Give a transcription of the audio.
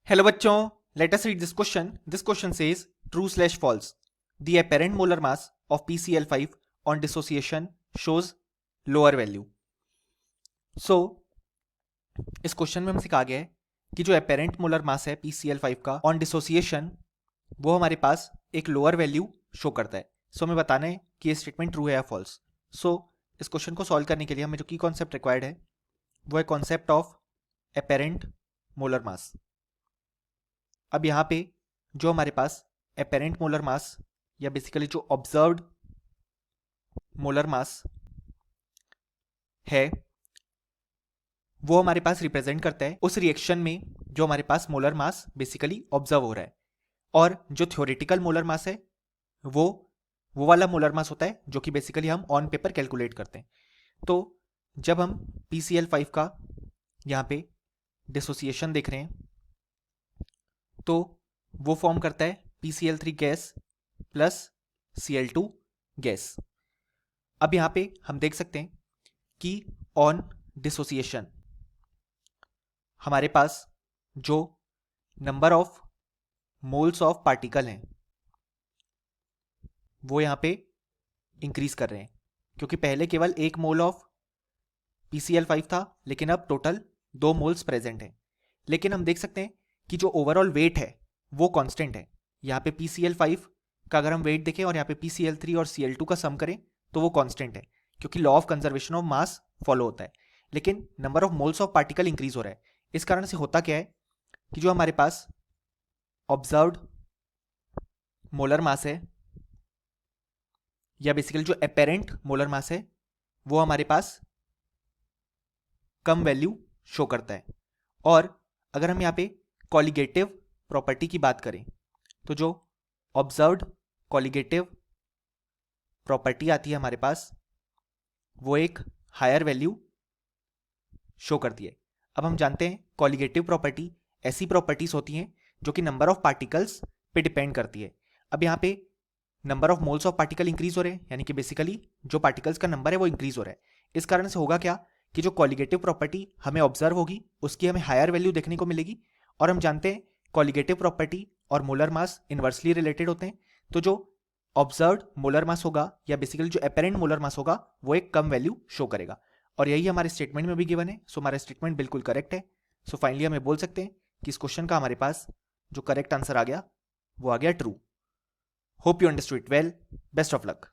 Hello बच्चों, let us read this question. This question says true slash false. The apparent molar mass of PCl5 on dissociation shows lower value. So इस question में हमसे कहा गया है कि जो apparent molar mass है PCl5 का on dissociation वो हमारे पास एक लोअर वैल्यू शो करता है. सो हमें बताना है कि ये स्टेटमेंट ट्रू है या फॉल्स. सो इस क्वेश्चन को सॉल्व करने के लिए हमें जो की कॉन्सेप्ट रिक्वायर्ड है वो है concept of apparent molar mass. अब यहाँ पे जो हमारे पास एपेरेंट मोलर मास या बेसिकली जो ऑब्जर्व्ड मोलर मास है वो हमारे पास रिप्रेजेंट करता है उस रिएक्शन में जो हमारे पास मोलर मास बेसिकली ऑब्जर्व हो रहा है. और जो थ्योरेटिकल मोलर मास है वो वाला मोलर मास होता है जो कि बेसिकली हम ऑन पेपर कैलकुलेट करते हैं. तो जब हम PCl5 का यहाँ पे डिसोसिएशन देख रहे हैं तो वो फॉर्म करता है PCl3 gas plus Cl2 gas. अब यहां पे हम देख सकते हैं कि ऑन डिसोसिएशन हमारे पास जो number of moles of particle हैं वो यहां पे इंक्रीज कर रहे हैं, क्योंकि पहले केवल एक मोल ऑफ PCl5 था लेकिन अब टोटल 2 मोल्स प्रेजेंट हैं. लेकिन हम देख सकते हैं कि जो ओवरऑल वेट है वो कांस्टेंट है. यहाँ पे PCl5 का अगर हम वेट देखें और यहाँ पे PCl3 और Cl2 का सम करें तो वो कांस्टेंट है, क्योंकि law of conservation of mass follow होता है. लेकिन number of moles of particle increase हो रहा है. इस कारण से होता क्या है कि जो हमारे पास ऑब्जर्व्ड मोलर मास है या बेसिकली जो अपेरेंट मोलर मास है वो हमारे पास कम वैल्यू शो करता है. और अगर हम यहाँ पे कॉलिगेटिव प्रॉपर्टी की बात करें तो जो ऑब्जर्व्ड कॉलिगेटिव प्रॉपर्टी आती है हमारे पास वो एक हायर वैल्यू शो करती है. अब हम जानते हैं कॉलिगेटिव प्रॉपर्टी ऐसी प्रॉपर्टीज होती हैं जो कि नंबर ऑफ पार्टिकल्स पे डिपेंड करती है. अब यहाँ पे number of moles of particle increase हो रहे हैं, यानी कि बेसिकली जो पार्टिकल्स का नंबर है वो इंक्रीज हो रहा है. इस कारण से होगा क्या कि जो कॉलिगेटिव प्रॉपर्टी हमें ऑब्जर्व होगी उसकी हमें हायर वैल्यू देखने को मिलेगी. और हम जानते हैं कॉलिगेटिव प्रॉपर्टी और मोलर मास इनवर्सली रिलेटेड होते हैं. तो जो ऑब्जर्व्ड मोलर मास होगा या बेसिकली जो अपेरेंट मोलर मास होगा वो एक कम वैल्यू शो करेगा. और यही हमारे स्टेटमेंट में भी गिवन है. सो हमारा स्टेटमेंट बिल्कुल करेक्ट है. सो फाइनली हमें बोल सकते हैं कि इस क्वेश्चन का हमारे पास जो करेक्ट आंसर आ गया वो आ गया true. Hope you understood it well. Best of luck.